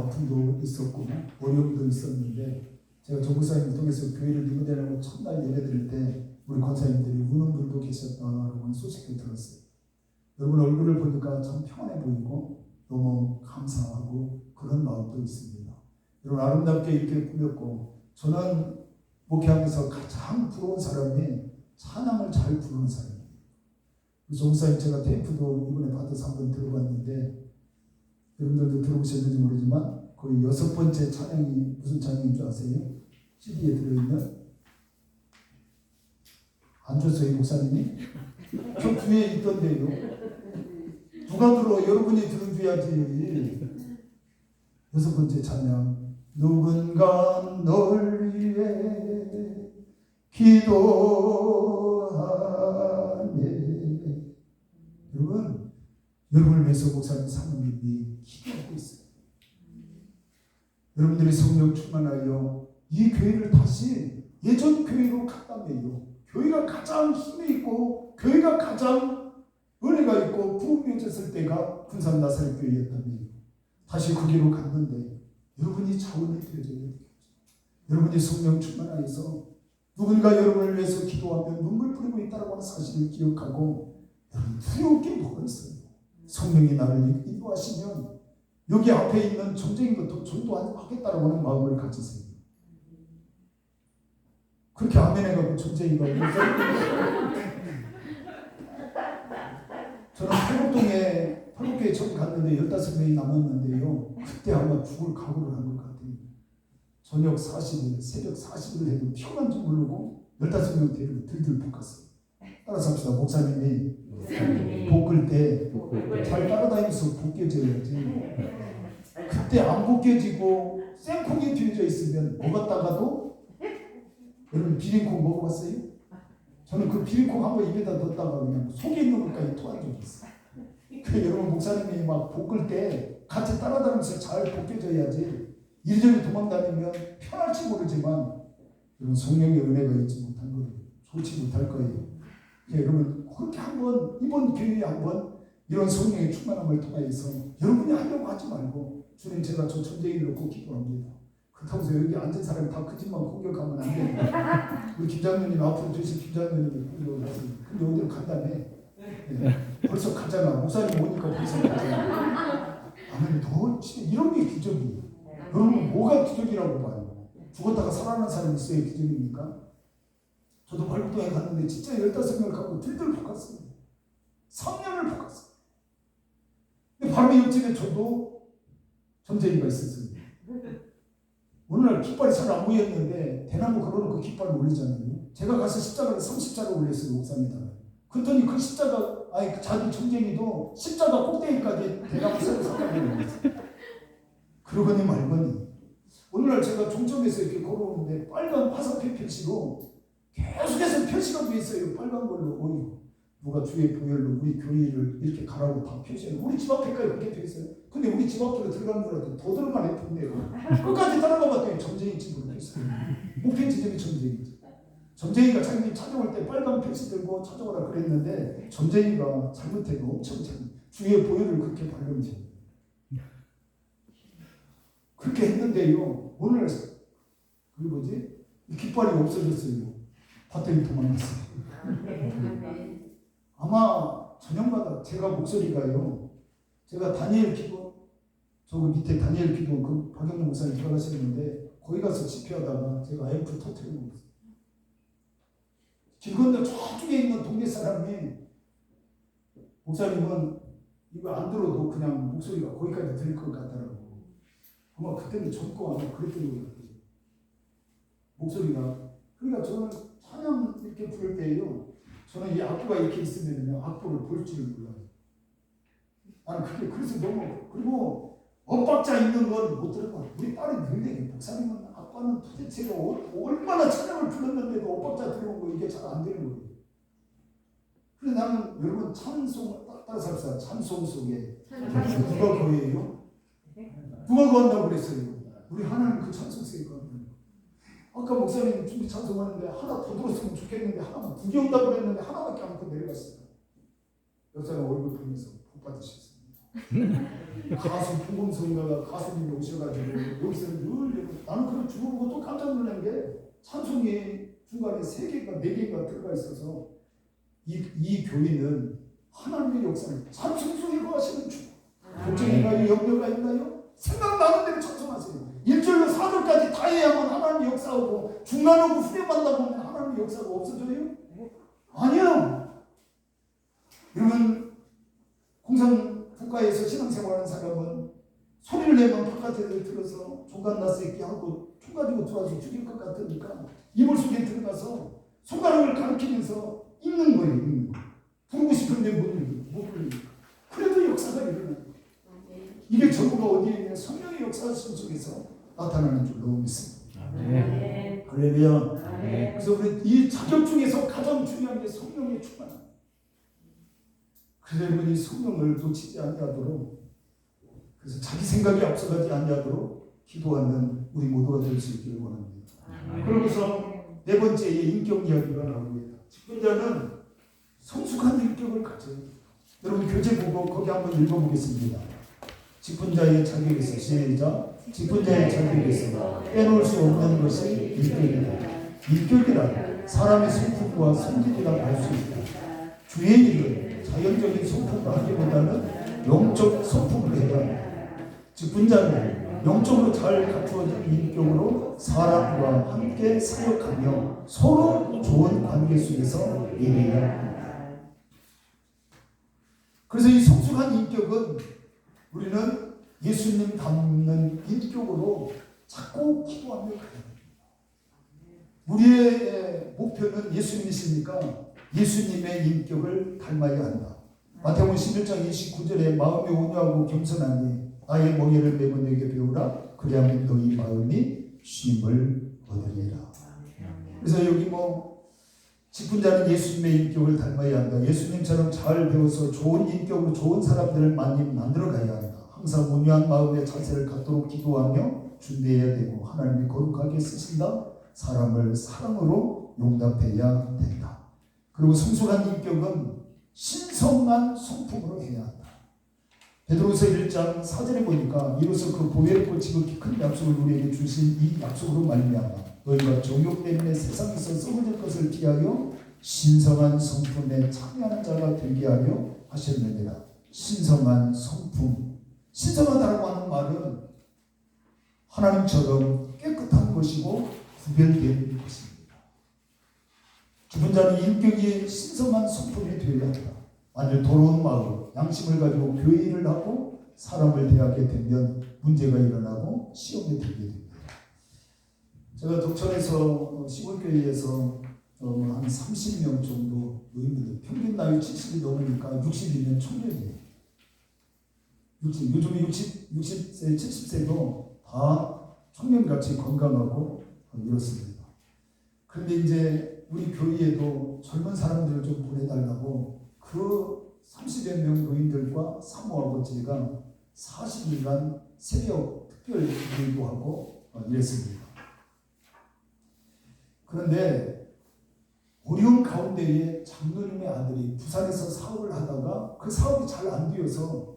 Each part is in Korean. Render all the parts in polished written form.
아픔도 있었고 어려움도 있었는데 제가 조목사님을 통해서 교회를 리모델하고 첫날 예배 드릴 때 우리 권사님들이 우는 분도 계셨다라고 하는 소식을 들었어요. 여러분 얼굴을 보니까 참 평안해 보이고 너무 감사하고 그런 마음도 있습니다. 여러분 아름답게 이렇게 꾸몄고 저는 목회하면서 가장 부러운 사람이 찬양을 잘 부르는 사람이에요. 조목사님 제가 테이프도 이번에 받아서 한번 들어봤는데 여러분들도 들어보셨는지 모르지만 거의 6번째 찬양이 무슨 찬양인 줄 아세요? CD에 들어있는? 안 줬어요 목사님이? 저 뒤에 있던데요. 누가 들어? 여러분이 들어줘야지. 6번째 찬양. 누군가 널 위해 기도하네. 여러분을 위해서 목사님 사모님이 기도하고 있어요. 여러분들이 성령 충만하여 이 교회를 다시 예전 교회로 갖다매요. 교회가 가장 힘이 있고 교회가 가장 은혜가 있고 부흥이 있었을 때가 군산 나사렛 교회였다며 다시 그 길로 갔는데 여러분이 자원이 되어져야 돼요. 여러분이 성령 충만하여서 누군가 여러분을 위해서 기도하며 눈물 뿌리고 있다는 하는 사실을 기억하고 여러분 두려울 게 뭐가 있어요. 성령이 나를 인도하시면 여기 앞에 있는 전쟁부터 전도하겠다라고 하는 마음을 가지세요. 그렇게 아멘해가고 전쟁이가 저는 팔복교에 처음 갔는데 15명이 남았는데요. 그때 아마 죽을 각오를 한 것 같아요. 저녁 40일, 새벽 40일 해도 피곤한지 모르고 15명 데리고 들들 볶았어요. 따라서 합시다. 목사님이 볶을 때 잘 따라다니면서 볶여져야지. 그때 안 볶여지고 생콩이 뒤어져 있으면 먹었다가도 여러분 비빔콩 먹어봤어요? 저는 그 비빔콩 한번 입에다 넣었다가 그냥 속에 있는 것까지 토한 적이 있어요. 그 여러분 목사님이 막 볶을 때 같이 따라다니면서 잘 볶여져야지 이리저리 도망다니면 편할지 모르지만 여러분 성령의 은혜가 있지 못한 거예요. 좋지 못할 거예요. 여러분 그렇게 한번 이번 교회에 한번 이런 성령의 충만함을 통해서 여러분이 하려고 하지 말고 주님 제가 저 전쟁을 놓고 기도합니다. 그렇다고 해서 여기 앉은 사람이 다 그 집만 공격하면 안 됩니다. 우리 김장로님 앞으로 주신 김장로님이 공격하세요. 근데 어디로 간다며? 네. 벌써 가잖아. 목사님 오니까 벌써 가잖아. 아멘. 너 진짜 이런 게 기적이에요. 여러분 뭐가 기적이라고 봐요? 죽었다가 살아난 사람이 있어야 기적입니까? 저도 발부동에 갔는데 진짜 15명을 갖고 들들 볶았어요. 3년을 볶았어요. 근데 바로 옆집에 저도 전쟁이가 있었어요. 어느 날 깃발이 잘 안 보였는데 대나무 걸어놓고 깃발을 올리잖아요. 제가 가서 십자가를 30자로 올렸어요. 옥상에다. 그랬더니 그 십자가 자기 전쟁이도 십자가 꼭대기까지 대나무 새로 삭감해 올렸어요. 그러거니 말거니 어느 날 제가 종점에서 이렇게 걸어오는데 빨간 화살표 표시로 계속해서 표시가 돼 있어요. 빨간 걸로. 누가 주의 보혈로 우리 교회를 이렇게 가라고 다 표시해요. 우리 집 앞에까지 그렇게 돼 있어요. 근데 우리 집 앞으로 들어가는 거라도 더 들어가네 던데요. 끝까지 따라가 봤더니 점쟁이집 모르겠어요. 목표 지점이 점쟁이지. 점쟁이가 자기들 찾아올 때 빨간 표시 들고 찾아오라 그랬는데 점쟁이가 잘못해도 엄청 주의 보혈을 그렇게 바르면서 그렇게 했는데요. 오늘 이 깃발이 없어졌어요. 봤더니 도망갔어요. 아마 저녁마다 제가 목소리가요. 제가 다니엘 기도 저거 밑에 다니엘 기도 그 박영문 목사님 들어가시는데 거기 가서 집회하다가 제가 앰프 터뜨리고 있어요. 길 건너 저쪽에 있는 동네 사람이 목사님은 이거 안 들어도 그냥 목소리가 거기까지 들릴 것 같더라고. 아마 그때는 젊고 아마 그랬던 것 같아요. 목소리가. 그러니까 저는 찬양 이렇게 부를 때요. 저는 이 악보가 이렇게 있으면요. 악보를 볼 줄을 몰라요. 나는 그게 그래서 너무 그리고 엇박자 있는 건 못 들어봐. 우리 딸이 늘래. 목사님은 아빠는 도대체 얼마나 찬양을 불렀는데도 엇박자 들어온 거 이게 잘 안 되는 거예요. 그래서 나는 여러분 찬송 따라서 합시다. 찬송 속에 누가 거예요? 누가 거한다고 그랬어요? 우리 하나님 그 찬송 속에 거한다. 아까 목사님 준비 찬송하는데 하나 더 들었으면 좋겠는데 하나만 두개 온다고 그랬는데 하나밖에 안 듣고 내려갔어요. 옆 사람 얼굴 보면서 복 받으셨습니다. 가수 풍금성가가 가수님이 오셔가지고 여기서 늘 나는 그런 주보고 또 깜짝 놀란 게 찬송이 중간에 3개인가 4개인가 들어가 있어서 이 교인은 하나님의 역사를 찬송 속에 거하시는 주 걱정인가요? 염려가 있나요? 생각나는 대로 찬송하세요. 1절로 4절까지 다 해야만 하나님의 역사하고 중간에 오고 후렴한다 보면 하나님의 역사가 없어져요? 아니요. 여러분 공산 국가에서 신앙생활하는 사람은 소리를 내면 바깥에 들어서 종간 나스있게 하고 총 가지고 들어와서 죽일 것 같으니까 이불 속에 들어가서 손가락을 가리키면서 읽는 거예요. 읽는 거. 부르고 싶은데 못 부르니까. 그래도 역사가 일어나요. 이게 전부가 어디에 있냐? 성령의 역사 속에서 나타나는 줄로 믿습니다. 할렐루야. 그래서 우리 이 자격 중에서 가장 중요한 게 성령의 충만함. 그래서 여러분이 성령을 놓치지 아니하도록, 그래서 자기 생각이 앞서가지 아니하도록 기도하는 우리 모두가 될 수 있기를 원합니다. 그러면서 4번째의 인격 이야기가 나옵니다. 직분자는 성숙한 인격을 가져요. 여러분 교재 보고 거기 한번 읽어보겠습니다. 직분자의 자격에서 시작. 직분자의 자격에서 빼놓을 수 없는 것이 인격이다. 인격이란 사람의 성품과 성질이라고 할 수 있다. 주의 일은 자연적인 성품을 하기보다는 영적 성품을 해야 한다. 직분자는 영적으로 잘 갖추어진 인격으로 사람과 함께 사역하며 서로 좋은 관계 속에서 일해야 한다. 그래서 이 성숙한 인격은 우리는 예수님 닮는 인격으로 자꾸 기도하며 가야 합니다. 우리의 목표는 예수님이시니까 예수님의 인격을 닮아야 한다. 마태복음 11장 29절에 마음이 온유하고 겸손하니 나의 멍에를 메고 내게 배우라. 그리하면 너희 마음이 쉼을 얻으리라. 그래서 여기 직분자는 예수님의 인격을 닮아야 한다. 예수님처럼 잘 배워서 좋은 인격으로 좋은 사람들을 많이 만들어 가야 한다. 항상 온유한 마음의 자세를 갖도록 기도하며 준비해야 되고 하나님이 거룩하게 쓰신다. 사람을 사랑으로 용납해야 된다. 그리고 성숙한 인격은 신성한 성품으로 해야 한다. 베드로서 1장 4절에 보니까 이로써 그 보혈을 지극히 큰 약속을 우리에게 주신 이 약속으로 말미암아 너희가 정욕 때문에 세상에서 썩어질 것을 피하여 신성한 성품에 참여하는 자가 되게 하려 하셨느니라. 신성한 성품. 신성하다고 하는 말은 하나님처럼 깨끗한 것이고 구별된 것입니다. 직분자는 인격이 신성한 성품이 되어야 한다. 만일 더러운 마음, 양심을 가지고 교회 일을 하고 사람을 대하게 되면 문제가 일어나고 시험에 들게 됩니다. 제가 덕천에서 시골교회에서 한 30명 정도 노인들, 평균 나이 70이 넘으니까 60이면 청년이에요. 요즘 60세, 70세도 다 청년같이 건강하고 이렇습니다. 그런데 이제 우리 교회에도 젊은 사람들을 좀 보내달라고 그 30여 명 노인들과 사모하고 제가 40일간 새벽 특별 기도도 하고 이랬습니다. 그런데 어려운 가운데에 장로님의 아들이 부산에서 사업을 하다가 그 사업이 잘 안 되어서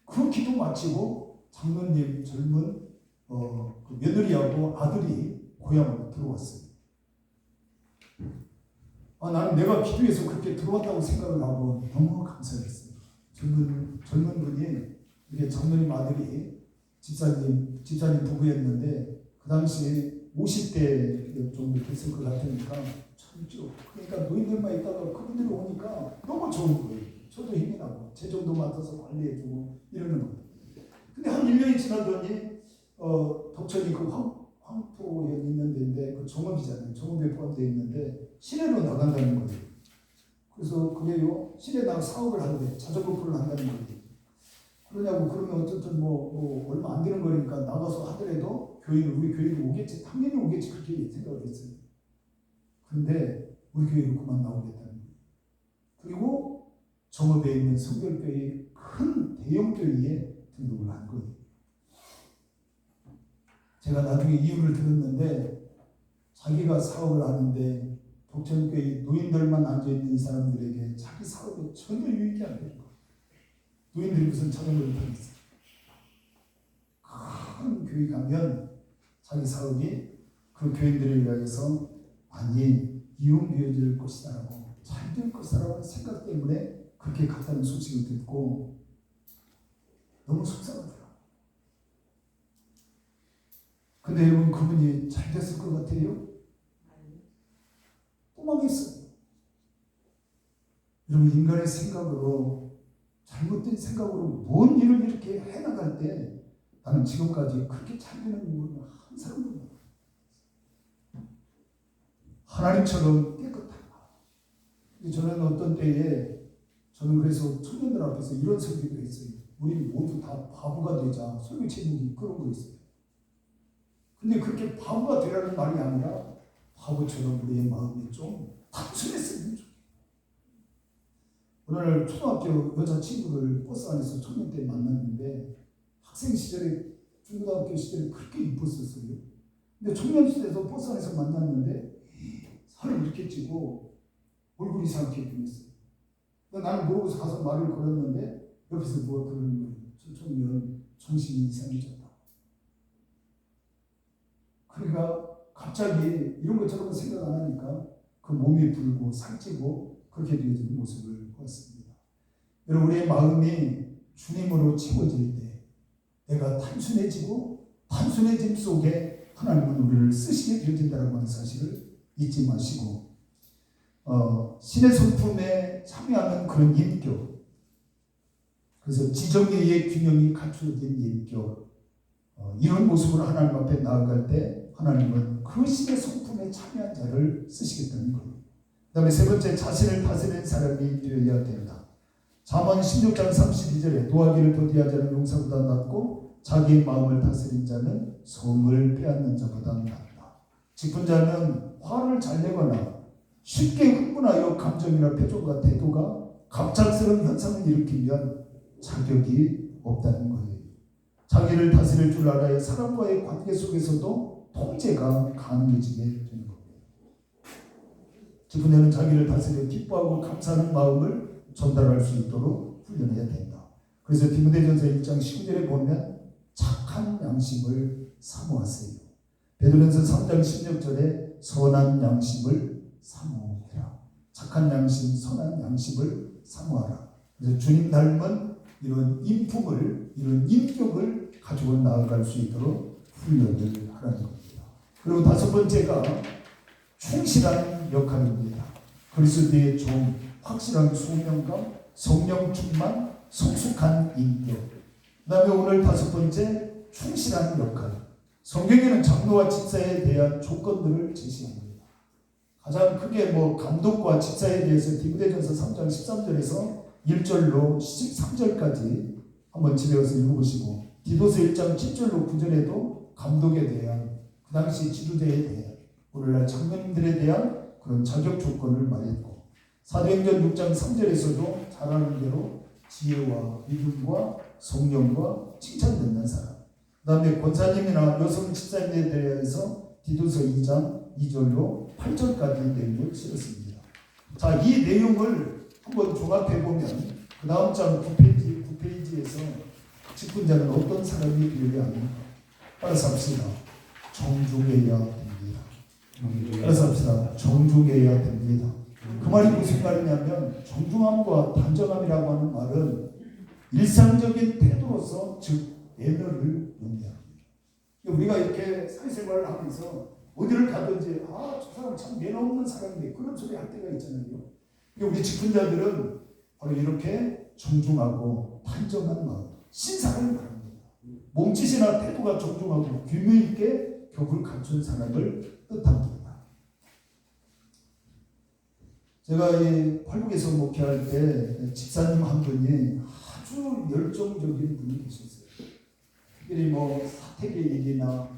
그 기도 마치고 장로님 젊은 그 며느리하고 아들이 고향으로 들어왔어요. 나는 내가 기도해서 그렇게 들어왔다고 생각을 하고 너무 감사했어요. 젊은 분이 이렇게 장로님 아들이 집사님 부부였는데 그 당시에 50대 정도 됐을 것 같으니까 참죠. 그러니까 노인들만 있다가 그분들이 오니까 너무 좋은 거예요. 저도 힘이 나고 제 정도 맡아서 관리해주고 이러는 거예요. 근데 한 1년이 지나더니 덕천이 그 황토에 있는 데인데 그 종업이잖아요. 종업에 포함되어 있는데 시내로 나간다는 거예요. 그래서 그게요 시내 나가 사업을 하는데 자전거 풀을 한다는 거예요. 그러냐고 그러면 어쨌든 얼마 안 되는 거니까 나가서 하더라도 우리 교회로 오겠지. 당연히 오겠지. 그렇게 생각을 했어요. 그런데 우리 교회로 그만 나오겠다는 거예요. 그리고 정읍에 있는 성결교회 큰 대형 교회에 등록을 한 거예요. 제가 나중에 이유를 들었는데 자기가 사업을 하는데 덕천교회 노인들만 앉아있는 이 사람들에게 자기 사업이 전혀 유익이 안 되는 거예요. 노인들이 무슨 자전거를 타겠어요. 큰 교회 가면 자기 사업이 그 교인들을 위하여서 많이 이용되어질 것이다라고 잘 될 것이라고 하는 생각 때문에 그렇게 갔다는 소식을 듣고 너무 속상하더라고요. 근데 여러분 그분이 잘 됐을 것 같아요? 또 망했어요. 여러분 인간의 생각으로 잘못된 생각으로 뭔 일을 이렇게 해나갈 때 나는 지금까지 그렇게 잘 되는 인물은 한 사람도 없어요. 하나님처럼 깨끗한 마음. 저는 어떤 때에 저는 그래서 청년들 앞에서 이런 설교도 했어요. 우리 모두 다 바보가 되자. 설교 제목이 그런 거 있어요. 근데 그렇게 바보가 되라는 말이 아니라 바보처럼 우리의 마음이 좀 단순했으면 좋겠어요. 오늘 초등학교 여자친구를 버스 안에서 청년 때 만났는데 학생 시절에 중고등학교 시절에 그렇게 이뻤었어요. 근데 청년 시절에서 버스 안에서 만났는데 살을 이렇게 찌고 얼굴이 이상하게 변했어요. 나는 모르고서 가서 말을 걸었는데 옆에서 뭐 그러는 거예요. 저 청년 정신이 이상해졌다. 그러니까 갑자기 이런 것처럼 생각 안 하니까 그 몸이 불고 살찌고 그렇게 되어지는 모습을 보았습니다. 여러분 우리의 마음이 주님으로 채워질 때 내가 단순해지고 단순해짐 속에 하나님은 우리를 쓰시게 되어진다는 하는 사실을 잊지 마시고 신의 성품에 참여하는 그런 인격, 그래서 지정의의 균형이 갖추어진 인격, 이런 모습으로 하나님 앞에 나아갈 때 하나님은 그 신의 성품에 참여한 자를 쓰시겠다는 거예요. 그 다음에 세 번째, 자신을 다스리는 사람이 되어야 된다. 잠언 16장 32절에 노하기를 더디하지 않은 용사보다 낫고 자기 마음을 다스린 자는 소음을 빼앗는 자보다 낫다. 직분자는 화를 잘 내거나 쉽게 흥분하여 감정이나 표정과 태도가 갑작스러운 현상을 일으키면 자격이 없다는 거예요. 자기를 다스릴 줄 알아야 사람과의 관계 속에서도 통제가 가능해지게 되는 겁니다. 직분자는 자기를 다스려 기뻐하고 감사하는 마음을 전달할 수 있도록 훈련해야 된다. 그래서 디모데전서 1장 19절에 보면 착한 양심을 사모하세요. 베드로전서 3장 16절에 선한 양심을 사모해라. 착한 양심, 선한 양심을 사모하라. 그래서 주님 닮은 이런 인품을, 이런 인격을 가지고 나아갈 수 있도록 훈련을 하라는 겁니다. 그리고 다섯 번째가 충실한 역할입니다. 그리스도의 종, 확실한 소명감, 성령 충만, 성숙한 인격. 그 다음에 오늘 다섯 번째, 충실한 역할. 성경에는 장로와 집사에 대한 조건들을 제시합니다. 가장 크게 감독과 집사에 대해서 디모데전서 3장 13절에서 1절로 13절까지 한번 집에 가서 읽어보시고, 디도서 1장 7절로 9절에도 감독에 대한, 그 당시 지도자에 대한, 오늘날 장로님들에 대한 그런 자격 조건을 말했고, 사도행전 6장 3절에서도 잘 아는 대로 지혜와 믿음과 성령과 칭찬받는 사람, 그 다음에 권사님이나 여성 집사님에 대해서 디도서 2장 2절로 8절까지 내용을 실었습니다. 자, 이 내용을 한번 종합해보면 그 다음 장 9페이지에서 직분자는 어떤 사람이 되어야 하는가? 따라서 합시다. 정중해야 됩니다. 따라서 합시다. 정중해야 됩니다. 그 말이 무슨 말이냐면 정중함과 단정함이라고 하는 말은 일상적인 태도로서 즉 매너를 의미합니다. 우리가 이렇게 사회생활을 하면서 어디를 가든지 저 사람 참 매너 없는 사람인데 그런 소리 할 때가 있잖아요. 우리 직분자들은 바로 이렇게 정중하고 단정한 마음, 신사를 말합니다. 몸짓이나 태도가 정중하고 규모 있게 격을 갖춘 사람을 뜻합니다. 제가 이 팔북에서 목회할 때 집사님 한 분이 아주 열정적인 분이 계셨어요. 특별히 사택의 일이나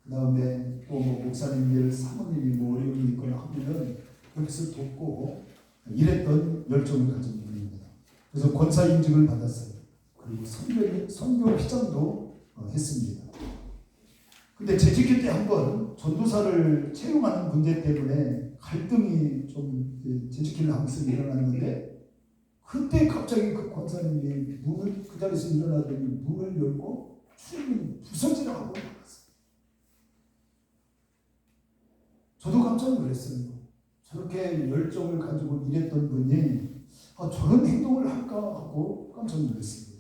그 다음에 또 목사님들 사모님이 어려움이 있거나 하면은 여기서 돕고 이랬던 열정을 가진 분입니다. 그래서 권사임직을 받았어요. 그리고 선교 회장도 했습니다. 근데 재직회 때 한번 전도사를 채용하는 문제 때문에 갈등이 좀 재직회를 하면서 일어났는데 그때 갑자기 그 권사님이 문을 그 자리에서 일어나더니 문을 열고 출입문이 부서지라 하고 나갔어요. 저도 깜짝 놀랐어요. 저렇게 열정을 가지고 일했던 분이 저런 행동을 할까 하고 깜짝 놀랐습니다.